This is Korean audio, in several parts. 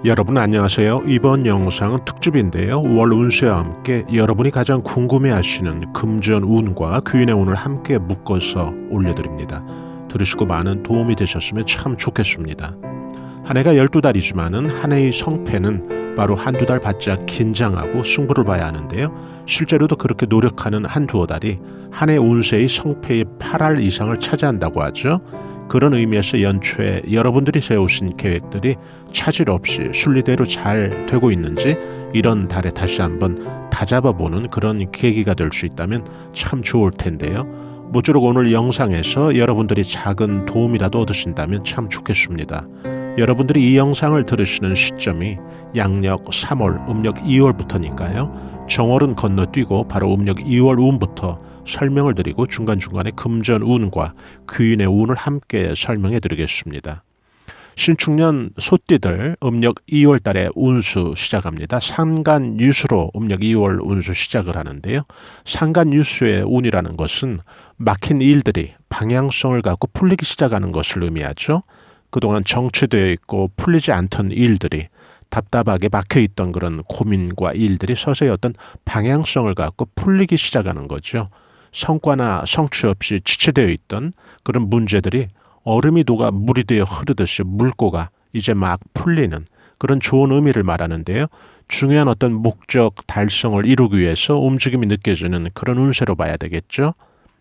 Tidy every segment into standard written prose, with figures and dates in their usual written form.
여러분 안녕하세요. 이번 영상은 특집인데요. 월 운세와 함께 여러분이 가장 궁금해하시는 금전 운과 귀인의 운을 함께 묶어서 올려드립니다. 들으시고 많은 도움이 되셨으면 참 좋겠습니다. 한 해가 12달이지만 한 해의 성패는 바로 한두 달 바짝 긴장하고 승부를 봐야 하는데요. 실제로도 그렇게 노력하는 한두어 달이 한 해 운세의 성패의 8할 이상을 차지한다고 하죠. 그런 의미에서 연초에 여러분들이 세우신 계획들이 차질 없이 순리대로 잘 되고 있는지 이런 달에 다시 한번 다잡아보는 그런 계기가 될 수 있다면 참 좋을 텐데요. 모쪼록 오늘 영상에서 여러분들이 작은 도움이라도 얻으신다면 참 좋겠습니다. 여러분들이 이 영상을 들으시는 시점이 양력 3월, 음력 2월부터니까요. 정월은 건너뛰고 바로 음력 2월 운부터 설명을 드리고 중간중간에 금전 운과 귀인의 운을 함께 설명해 드리겠습니다. 신축년 소띠들 음력 2월 달에 운수 시작합니다. 상간유수로 음력 2월 운수 시작을 하는데요. 상간유수의 운이라는 것은 막힌 일들이 방향성을 갖고 풀리기 시작하는 것을 의미하죠. 그동안 정체되어 있고 풀리지 않던 일들이 답답하게 막혀있던 그런 고민과 일들이 서서히 어떤 방향성을 갖고 풀리기 시작하는 거죠. 성과나 성취 없이 지체되어 있던 그런 문제들이 얼음이 녹아 물이 되어 흐르듯이 물꼬가 이제 막 풀리는 그런 좋은 의미를 말하는데요. 중요한 어떤 목적 달성을 이루기 위해서 움직임이 느껴지는 그런 운세로 봐야 되겠죠.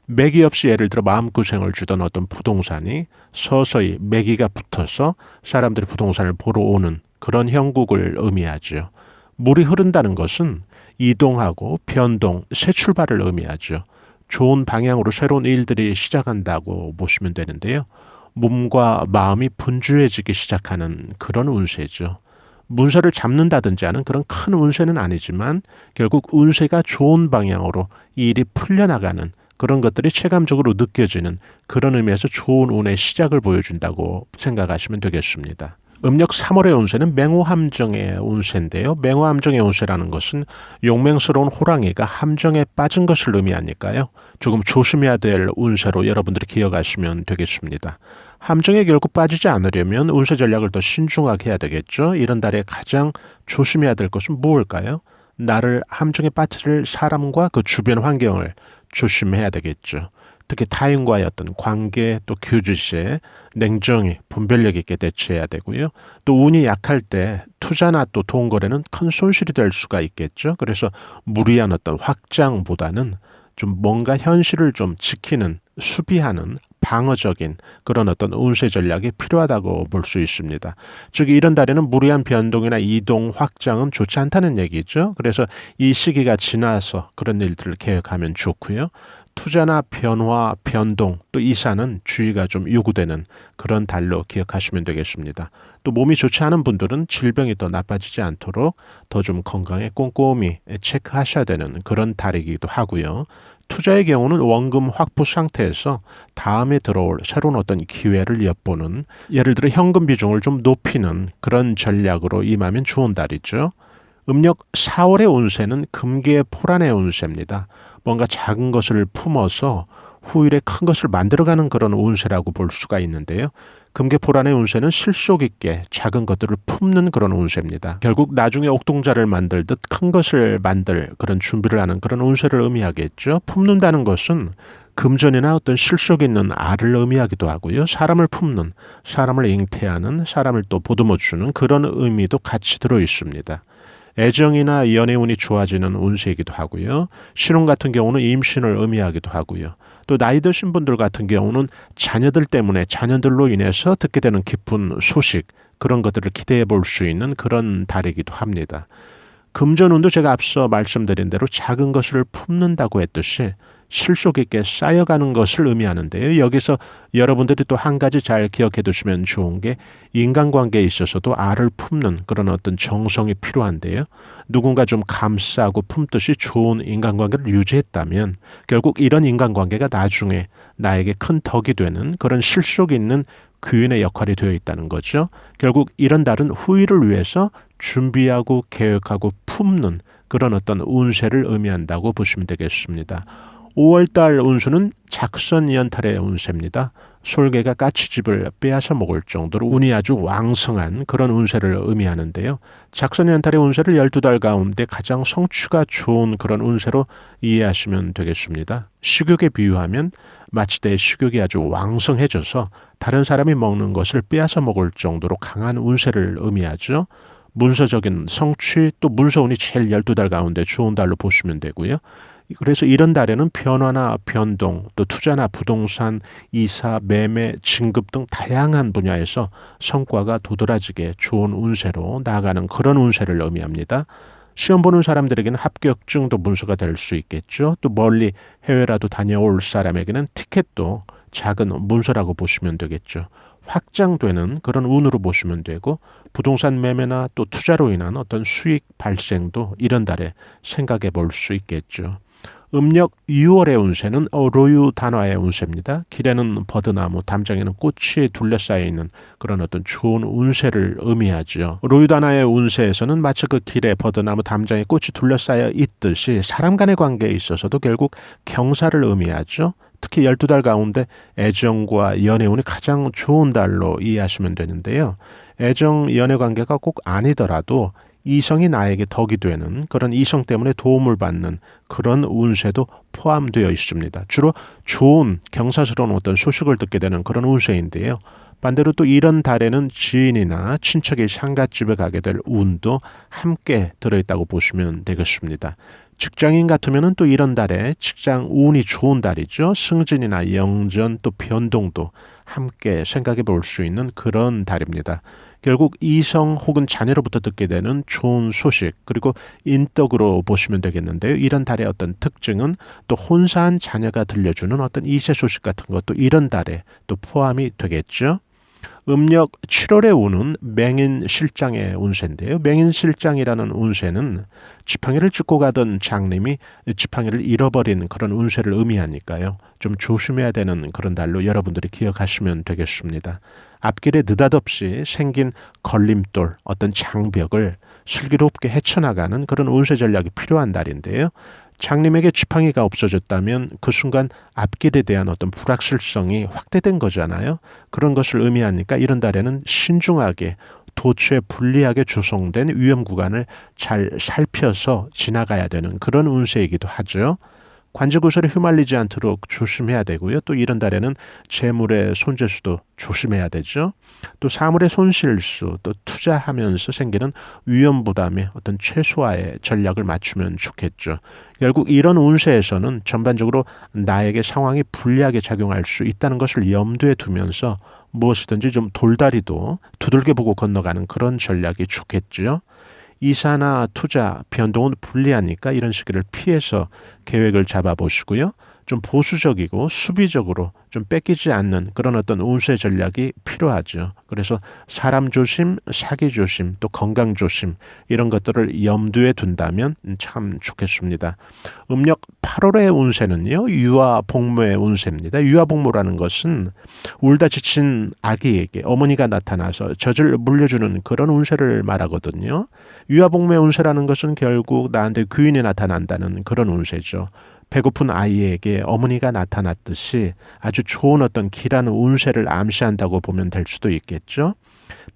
매기 없이 예를 들어 마음고생을 주던 어떤 부동산이 서서히 매기가 붙어서 사람들이 부동산을 보러 오는 그런 형국을 의미하죠. 물이 흐른다는 것은 이동하고 변동, 새 출발을 의미하죠. 좋은 방향으로 새로운 일들이 시작한다고 보시면 되는데요. 몸과 마음이 분주해지기 시작하는 그런 운세죠. 문서를 잡는다든지 하는 그런 큰 운세는 아니지만 결국 운세가 좋은 방향으로 일이 풀려나가는 그런 것들이 체감적으로 느껴지는 그런 의미에서 좋은 운의 시작을 보여준다고 생각하시면 되겠습니다. 음력 3월의 운세는 맹호함정의 운세인데요. 맹호함정의 운세라는 것은 용맹스러운 호랑이가 함정에 빠진 것을 의미하니까요. 조금 조심해야 될 운세로 여러분들이 기억하시면 되겠습니다. 함정에 결국 빠지지 않으려면 운세 전략을 더 신중하게 해야 되겠죠. 이런 달에 가장 조심해야 될 것은 무엇일까요? 나를 함정에 빠뜨릴 사람과 그 주변 환경을 조심해야 되겠죠. 특히 타인과의 어떤 관계 또 교주시에 냉정히 분별력 있게 대처해야 되고요. 또 운이 약할 때 투자나 또 돈 거래는 큰 손실이 될 수가 있겠죠. 그래서 무리한 어떤 확장보다는 좀 뭔가 현실을 좀 지키는 수비하는 방어적인 그런 어떤 운세 전략이 필요하다고 볼 수 있습니다. 즉 이런 달에는 무리한 변동이나 이동, 확장은 좋지 않다는 얘기죠. 그래서 이 시기가 지나서 그런 일들을 계획하면 좋고요. 투자나 변화, 변동, 또 이사는 주의가 좀 요구되는 그런 달로 기억하시면 되겠습니다. 또 몸이 좋지 않은 분들은 질병이 더 나빠지지 않도록 더 좀 건강에 꼼꼼히 체크하셔야 되는 그런 달이기도 하고요. 투자의 경우는 원금 확보 상태에서 다음에 들어올 새로운 어떤 기회를 엿보는 예를 들어 현금 비중을 좀 높이는 그런 전략으로 임하면 좋은 달이죠. 음력 4월의 운세는 금계의 포란의 운세입니다. 뭔가 작은 것을 품어서 후일에 큰 것을 만들어가는 그런 운세라고 볼 수가 있는데요. 금계포란의 운세는 실속 있게 작은 것들을 품는 그런 운세입니다. 결국 나중에 옥동자를 만들듯 큰 것을 만들 그런 준비를 하는 그런 운세를 의미하겠죠. 품는다는 것은 금전이나 어떤 실속 있는 알을 의미하기도 하고요. 사람을 품는, 사람을 잉태하는, 사람을 또 보듬어주는 그런 의미도 같이 들어 있습니다. 애정이나 연애운이 좋아지는 운세이기도 하고요. 신혼 같은 경우는 임신을 의미하기도 하고요. 또 나이 드신 분들 같은 경우는 자녀들 때문에 자녀들로 인해서 듣게 되는 기쁜 소식 그런 것들을 기대해 볼 수 있는 그런 달이기도 합니다. 금전운도 제가 앞서 말씀드린 대로 작은 것을 품는다고 했듯이 실속 있게 쌓여가는 것을 의미하는데요. 여기서 여러분들이 또 한 가지 잘 기억해 두시면 좋은 게 인간관계에 있어서도 알을 품는 그런 어떤 정성이 필요한데요. 누군가 좀 감싸고 품듯이 좋은 인간관계를 유지했다면 결국 이런 인간관계가 나중에 나에게 큰 덕이 되는 그런 실속 있는 귀인의 역할이 되어 있다는 거죠. 결국 이런 달은 후일을 위해서 준비하고 계획하고 품는 그런 어떤 운세를 의미한다고 보시면 되겠습니다. 5월달 운수는 작선연탈의 운세입니다. 솔개가 까치집을 빼앗아 먹을 정도로 운이 아주 왕성한 그런 운세를 의미하는데요. 작선연탈의 운세를 12달 가운데 가장 성취가 좋은 그런 운세로 이해하시면 되겠습니다. 식욕에 비유하면 마치 내 식욕이 아주 왕성해져서 다른 사람이 먹는 것을 빼앗아 먹을 정도로 강한 운세를 의미하죠. 문서적인 성취 또 문서운이 제일 12달 가운데 좋은 달로 보시면 되고요. 그래서 이런 달에는 변화나 변동, 또 투자나 부동산, 이사, 매매, 진급 등 다양한 분야에서 성과가 도드라지게 좋은 운세로 나아가는 그런 운세를 의미합니다. 시험 보는 사람들에게는 합격증도 문서가 될 수 있겠죠. 또 멀리 해외라도 다녀올 사람에게는 티켓도 작은 문서라고 보시면 되겠죠. 확장되는 그런 운으로 보시면 되고 부동산 매매나 또 투자로 인한 어떤 수익 발생도 이런 달에 생각해 볼 수 있겠죠. 음력 6월의 운세는 로유 단화의 운세입니다. 길에는 버드나무, 담장에는 꽃이 둘러싸여 있는 그런 어떤 좋은 운세를 의미하죠. 로유 단화의 운세에서는 마치 그 길에 버드나무, 담장에 꽃이 둘러싸여 있듯이 사람 간의 관계에 있어서도 결국 경사를 의미하죠. 특히 12달 가운데 애정과 연애운이 가장 좋은 달로 이해하시면 되는데요. 애정, 연애 관계가 꼭 아니더라도 이성이 나에게 덕이 되는 그런 이성 때문에 도움을 받는 그런 운세도 포함되어 있습니다. 주로 좋은 경사스러운 어떤 소식을 듣게 되는 그런 운세인데요. 반대로 또 이런 달에는 지인이나 친척이 상갓집에 가게 될 운도 함께 들어있다고 보시면 되겠습니다. 직장인 같으면 또 이런 달에 직장 운이 좋은 달이죠. 승진이나 영전 또 변동도 함께 생각해 볼 수 있는 그런 달입니다. 결국 이성 혹은 자녀로부터 듣게 되는 좋은 소식 그리고 인덕으로 보시면 되겠는데요. 이런 달의 어떤 특징은 또 혼사한 자녀가 들려주는 어떤 이세 소식 같은 것도 이런 달에 또 포함이 되겠죠. 음력 7월의 운은 맹인실장의 운세인데요. 맹인실장이라는 운세는 지팡이를 짚고 가던 장님이 지팡이를 잃어버린 그런 운세를 의미하니까요. 좀 조심해야 되는 그런 달로 여러분들이 기억하시면 되겠습니다. 앞길에 느닷없이 생긴 걸림돌, 어떤 장벽을 슬기롭게 헤쳐나가는 그런 운세 전략이 필요한 달인데요. 장님에게 지팡이가 없어졌다면 그 순간 앞길에 대한 어떤 불확실성이 확대된 거잖아요. 그런 것을 의미하니까 이런 달에는 신중하게 도처에 불리하게 조성된 위험 구간을 잘 살펴서 지나가야 되는 그런 운세이기도 하죠. 관제구설에 휘말리지 않도록 조심해야 되고요. 또 이런 달에는 재물의 손재수도 조심해야 되죠. 또 사물의 손실수, 또 투자하면서 생기는 위험 부담의 어떤 최소화의 전략을 맞추면 좋겠죠. 결국 이런 운세에서는 전반적으로 나에게 상황이 불리하게 작용할 수 있다는 것을 염두에 두면서 무엇이든지 좀 돌다리도 두들겨 보고 건너가는 그런 전략이 좋겠죠. 이사나 투자, 변동은 불리하니까 이런 시기를 피해서 계획을 잡아보시고요. 좀 보수적이고 수비적으로 좀 뺏기지 않는 그런 어떤 운세 전략이 필요하죠. 그래서 사람 조심, 사기 조심, 또 건강 조심 이런 것들을 염두에 둔다면 참 좋겠습니다. 음력 8월의 운세는요. 유아복무의 운세입니다. 유아복무라는 것은 울다 지친 아기에게 어머니가 나타나서 젖을 물려주는 그런 운세를 말하거든요. 유아복무의 운세라는 것은 결국 나한테 귀인이 나타난다는 그런 운세죠. 배고픈 아이에게 어머니가 나타났듯이 아주 좋은 어떤 기라는 운세를 암시한다고 보면 될 수도 있겠죠.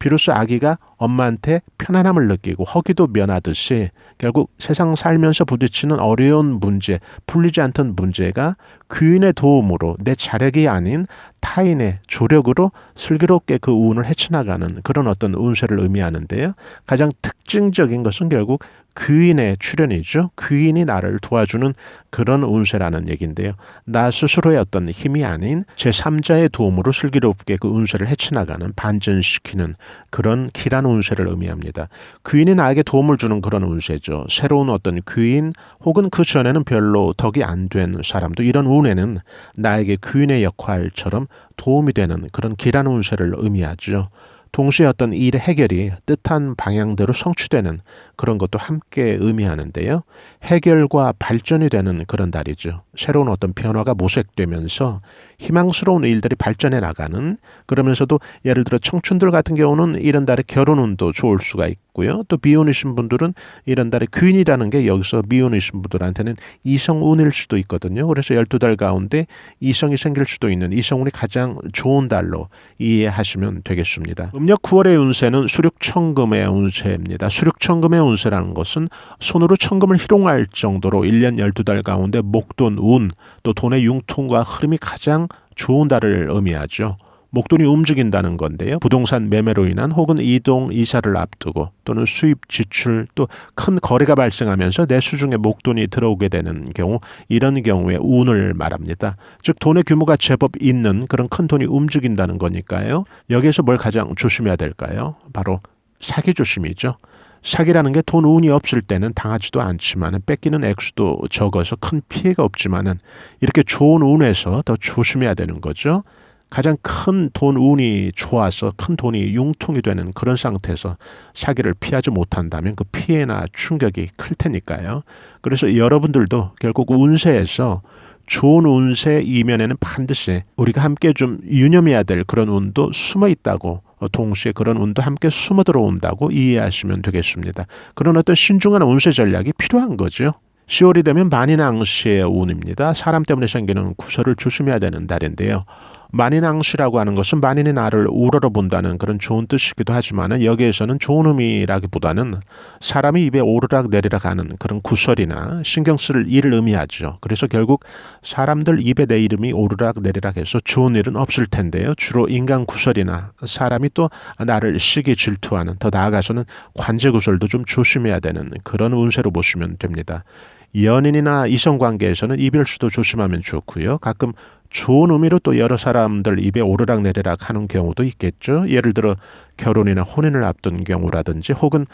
비로소 아기가 엄마한테 편안함을 느끼고 허기도 면하듯이 결국 세상 살면서 부딪히는 어려운 문제, 풀리지 않던 문제가 귀인의 도움으로 내 자력이 아닌 타인의 조력으로 슬기롭게 그 운을 헤쳐나가는 그런 어떤 운세를 의미하는데요. 가장 특징적인 것은 결국 귀인의 출현이죠. 귀인이 나를 도와주는 그런 운세라는 얘기인데요. 나 스스로의 어떤 힘이 아닌 제3자의 도움으로 슬기롭게 그 운세를 헤쳐나가는 반전시키는 그런 길한 운세를 의미합니다. 귀인이 나에게 도움을 주는 그런 운세죠. 새로운 어떤 귀인 혹은 그 전에는 별로 덕이 안 된 사람도 이런 운에는 나에게 귀인의 역할처럼 도움이 되는 그런 길한 운세를 의미하죠. 동시에 어떤 일의 해결이 뜻한 방향대로 성취되는 그런 것도 함께 의미하는데요. 해결과 발전이 되는 그런 달이죠. 새로운 어떤 변화가 모색되면서 희망스러운 일들이 발전해 나가는, 그러면서도 예를 들어 청춘들 같은 경우는 이런 달에 결혼운도 좋을 수가 있고 있고요. 또 비혼이신 분들은 이런 달에 귀인이라는 게 여기서 미혼이신 분들한테는 이성운일 수도 있거든요. 그래서 12달 가운데 이성이 생길 수도 있는 이성운이 가장 좋은 달로 이해하시면 되겠습니다. 음력 9월의 운세는 수륙천금의 운세입니다. 수륙천금의 운세라는 것은 손으로 천금을 희롱할 정도로 1년 12달 가운데 목돈, 운, 또 돈의 융통과 흐름이 가장 좋은 달을 의미하죠. 목돈이 움직인다는 건데요. 부동산 매매로 인한 혹은 이동, 이사를 앞두고 또는 수입, 지출, 또 큰 거래가 발생하면서 내 수중에 목돈이 들어오게 되는 경우, 이런 경우에 운을 말합니다. 즉 돈의 규모가 제법 있는 그런 큰 돈이 움직인다는 거니까요. 여기에서 뭘 가장 조심해야 될까요? 바로 사기 조심이죠. 사기라는 게 돈 운이 없을 때는 당하지도 않지만 뺏기는 액수도 적어서 큰 피해가 없지만은 이렇게 좋은 운에서 더 조심해야 되는 거죠. 가장 큰 돈 운이 좋아서 큰 돈이 융통이 되는 그런 상태에서 사기를 피하지 못한다면 그 피해나 충격이 클 테니까요. 그래서 여러분들도 결국 운세에서 좋은 운세 이면에는 반드시 우리가 함께 좀 유념해야 될 그런 운도 숨어 있다고, 동시에 그런 운도 함께 숨어 들어온다고 이해하시면 되겠습니다. 그런 어떤 신중한 운세 전략이 필요한 거죠. 10월이 되면 만인앙시의 운입니다. 사람 때문에 생기는 구설을 조심해야 되는 달인데요. 만인앙시라고 하는 것은 만인의 나를 우러러 본다는 그런 좋은 뜻이기도 하지만 여기에서는 좋은 의미라기보다는 사람이 입에 오르락 내리락 하는 그런 구설이나 신경 쓸 일을 의미하죠. 그래서 결국 사람들 입에 내 이름이 오르락 내리락 해서 좋은 일은 없을 텐데요. 주로 인간 구설이나 사람이 또 나를 시기 질투하는, 더 나아가서는 관제 구설도 좀 조심해야 되는 그런 운세로 보시면 됩니다. 연인이나 이성관계에서는 이별수도 조심하면 좋고요. 가끔 좋은 의미로 또 여러 사람들 입에 오르락 내리락 하는 경우도 있겠죠. 예를 들어 결혼이나 혼인을 앞둔 경우라든지, 혹은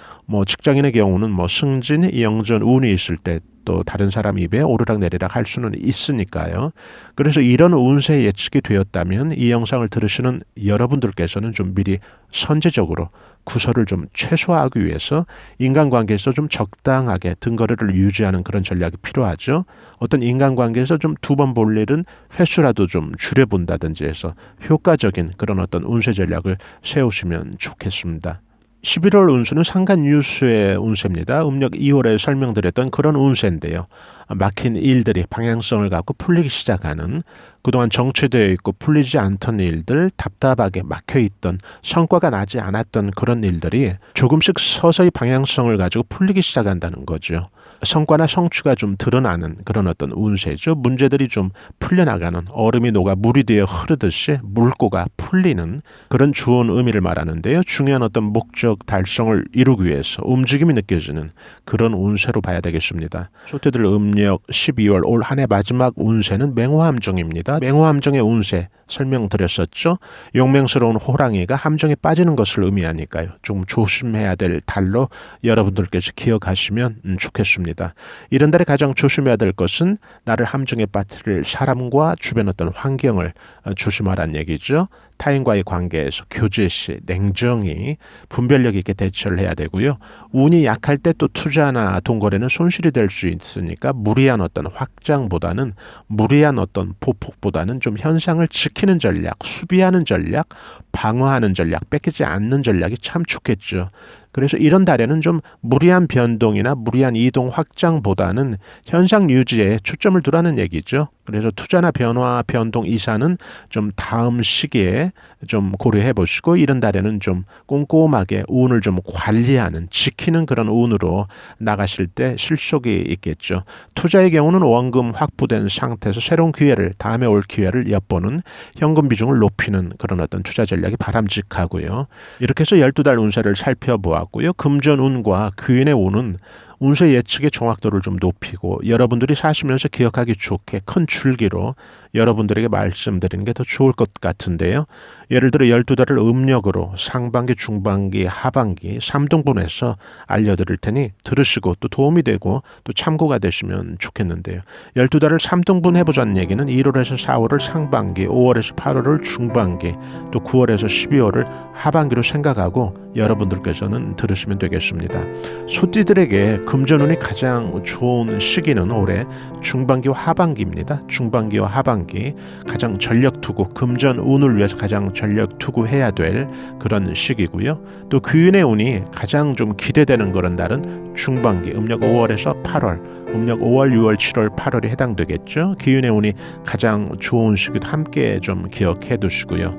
직장인의 경우는 승진, 영전, 운이 있을 때 또 다른 사람 입에 오르락 내리락 할 수는 있으니까요. 그래서 이런 운세 예측이 되었다면 이 영상을 들으시는 여러분들께서는 좀 미리 선제적으로 구설을 좀 최소화하기 위해서 인간관계에서 좀 적당하게 등거리를 유지하는 그런 전략이 필요하죠. 어떤 인간관계에서 좀 두 번 볼 일은 횟수라도 좀 줄여본다든지 해서 효과적인 그런 어떤 운세 전략을 세우시면 좋겠습니다. 11월 운수는 상간유수의 운세입니다. 음력 2월에 설명드렸던 그런 운세인데요. 막힌 일들이 방향성을 갖고 풀리기 시작하는, 그동안 정체되어 있고 풀리지 않던 일들, 답답하게 막혀있던, 성과가 나지 않았던 그런 일들이 조금씩 서서히 방향성을 가지고 풀리기 시작한다는 거죠. 성과나 성취가 좀 드러나는 그런 어떤 운세죠. 문제들이 좀 풀려나가는, 얼음이 녹아 물이 되어 흐르듯이 물꼬가 풀리는 그런 좋은 의미를 말하는데요. 중요한 어떤 목적 달성을 이루기 위해서 움직임이 느껴지는 그런 운세로 봐야 되겠습니다. 소태들 음력 12월 올 한 해 마지막 운세는 맹호함정입니다. 맹호함정의 운세 설명드렸었죠. 용맹스러운 호랑이가 함정에 빠지는 것을 의미하니까요. 좀 조심해야 될 달로 여러분들께서 기억하시면 좋겠습니다. 이런 달에 가장 조심해야 될 것은 나를 함정에 빠뜨릴 사람과 주변 어떤 환경을 조심하라는 얘기죠. 타인과의 관계에서 교제시 냉정히 분별력 있게 대처를 해야 되고요. 운이 약할 때 또 투자나 돈거래는 손실이 될 수 있으니까 무리한 어떤 확장보다는, 무리한 어떤 보폭보다는 좀 현상을 지키는 전략, 수비하는 전략, 방어하는 전략, 뺏기지 않는 전략이 참 좋겠죠. 그래서 이런 달에는 좀 무리한 변동이나 무리한 이동 확장보다는 현상 유지에 초점을 두라는 얘기죠. 그래서 투자나 변화, 변동, 이사는 좀 다음 시기에 좀 고려해 보시고, 이런 달에는 좀 꼼꼼하게 운을 좀 관리하는, 지키는 그런 운으로 나가실 때 실속이 있겠죠. 투자의 경우는 원금 확보된 상태에서 새로운 기회를, 다음에 올 기회를 엿보는 현금 비중을 높이는 그런 어떤 투자 전략이 바람직하고요. 이렇게 해서 12달 운세를 살펴보았고요. 금전운과 귀인의 운은 운세 예측의 정확도를 좀 높이고 여러분들이 사시면서 기억하기 좋게 큰 줄기로 여러분들에게 말씀드리는 게 더 좋을 것 같은데요. 예를 들어 12달을 음력으로 상반기, 중반기, 하반기 3등분해서 알려드릴 테니 들으시고 또 도움이 되고 또 참고가 되시면 좋겠는데요. 12달을 3등분 해보자는 얘기는 1월에서 4월을 상반기, 5월에서 8월을 중반기, 또 9월에서 12월을 하반기로 생각하고 여러분들께서는 들으시면 되겠습니다. 소띠들에게 금전운이 가장 좋은 시기는 올해 중반기와 하반기입니다. 중반기와 하반기 가장 전력 투구, 금전운을 위해서 가장 전력 투구해야 될 그런 시기고요. 또 귀인의 운이 가장 좀 기대되는 그런 날은 중반기 음력 5월에서 8월, 음력 5월, 6월, 7월, 8월이 해당되겠죠. 기운의 운이 가장 좋은 시기도 함께 좀 기억해 두시고요.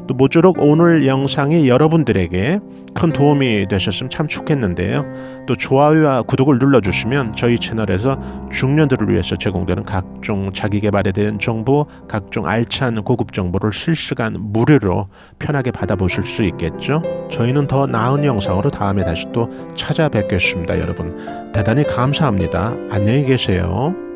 또 모쪼록 오늘 영상이 여러분들에게 큰 도움이 되셨으면 참 좋겠는데요. 또 좋아요와 구독을 눌러주시면 저희 채널에서 중년들을 위해서 제공되는 각종 자기계발에 대한 정보, 각종 알찬 고급 정보를 실시간 무료로 편하게 받아보실 수 있겠죠. 저희는 더 나은 영상으로 다음에 다시 또 찾아뵙겠습니다. 여러분 대단히 감사합니다. 안녕히 계세요.